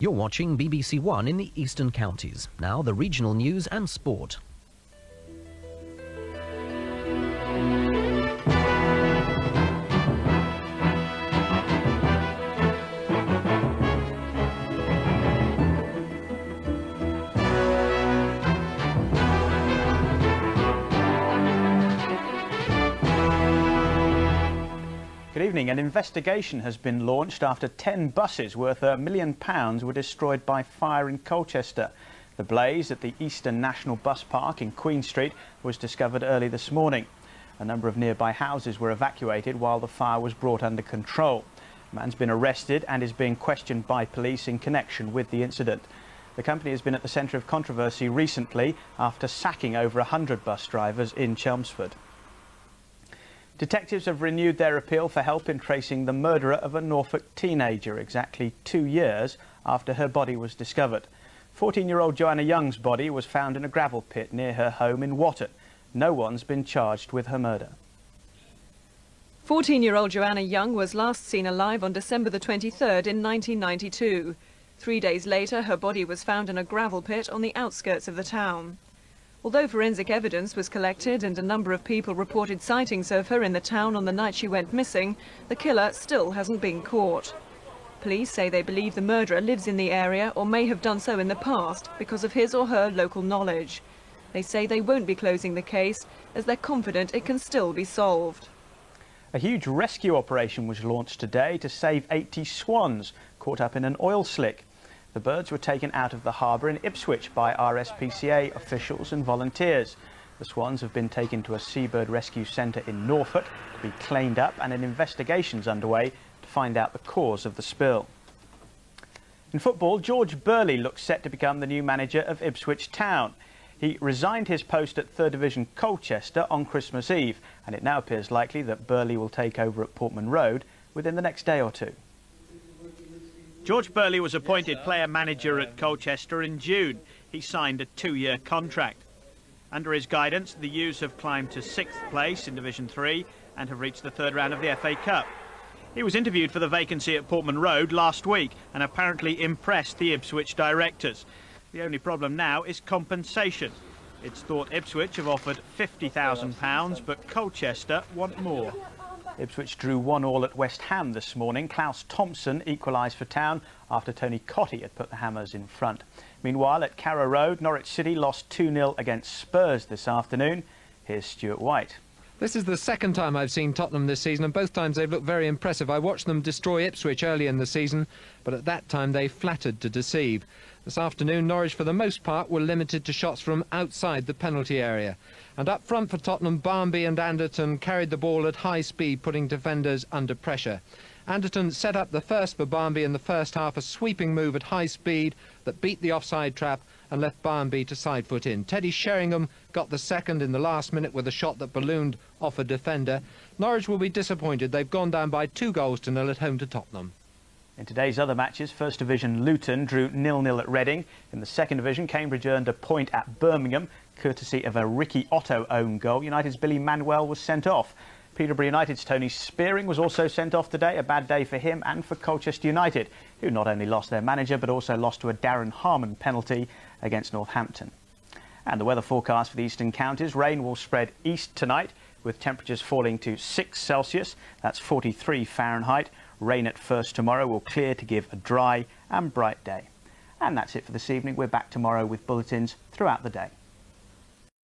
You're watching BBC One in the Eastern Counties. Now the regional news and sport. Good evening. An investigation has been launched after 10 buses worth £1 million were destroyed by fire in Colchester. The blaze at the Eastern National Bus Park in Queen Street was discovered early this morning. A number of nearby houses were evacuated while the fire was brought under control. A man's been arrested and is being questioned by police in connection with the incident. The company has been at the centre of controversy recently after sacking over 100 bus drivers in Chelmsford. Detectives have renewed their appeal for help in tracing the murderer of a Norfolk teenager exactly 2 years after her body was discovered. 14-year-old Joanna Young's body was found in a gravel pit near her home in Watton. No one's been charged with her murder. 14-year-old Joanna Young was last seen alive on December the 23rd in 1992. 3 days later, her body was found in a gravel pit on the outskirts of the town. Although forensic evidence was collected and a number of people reported sightings of her in the town on the night she went missing, the killer still hasn't been caught. Police say they believe the murderer lives in the area or may have done so in the past because of his or her local knowledge. They say they won't be closing the case as they're confident it can still be solved. A huge rescue operation was launched today to save 80 swans caught up in an oil slick. The birds were taken out of the harbour in Ipswich by RSPCA officials and volunteers. The swans have been taken to a seabird rescue centre in Norfolk to be cleaned up, and an investigation's underway to find out the cause of the spill. In football, George Burley looks set to become the new manager of Ipswich Town. He resigned his post at 3rd Division Colchester on Christmas Eve, and it now appears likely that Burley will take over at Portman Road within the next day or two. George Burley was appointed player-manager at Colchester in June. He signed a 2-year contract. Under his guidance, the U's have climbed to 6th place in Division 3 and have reached the 3rd round of the FA Cup. He was interviewed for the vacancy at Portman Road last week and apparently impressed the Ipswich directors. The only problem now is compensation. It's thought Ipswich have offered £50,000, but Colchester want more. Ipswich drew 1-1 at West Ham this morning. Klaus Thompson equalised for Town after Tony Cottee had put the Hammers in front. Meanwhile, at Carrow Road, Norwich City lost 2-0 against Spurs this afternoon. Here's Stuart White. This is the second time I've seen Tottenham this season, and both times they've looked very impressive. I watched them destroy Ipswich early in the season, but at that time they flattered to deceive. This afternoon, Norwich, for the most part, were limited to shots from outside the penalty area. And up front for Tottenham, Barnby and Anderton carried the ball at high speed, putting defenders under pressure. Anderton set up the first for Barnby in the first half, a sweeping move at high speed that beat the offside trap and left Barnby to side foot in. Teddy Sheringham got the second in the last minute with a shot that ballooned off a defender. Norwich will be disappointed. They've gone down by 2-0 at home to Tottenham. In today's other matches, First Division Luton drew 0-0 at Reading. In the Second Division, Cambridge earned a point at Birmingham, courtesy of a Ricky Otto own goal. United's Billy Manuel was sent off. Peterborough United's Tony Spearing was also sent off today. A bad day for him and for Colchester United, who not only lost their manager but also lost to a Darren Harmon penalty against Northampton. And the weather forecast for the eastern counties: rain will spread east tonight with temperatures falling to 6 Celsius, that's 43 Fahrenheit. Rain at first tomorrow will clear to give a dry and bright day. And that's it for this evening. We're back tomorrow with bulletins throughout the day.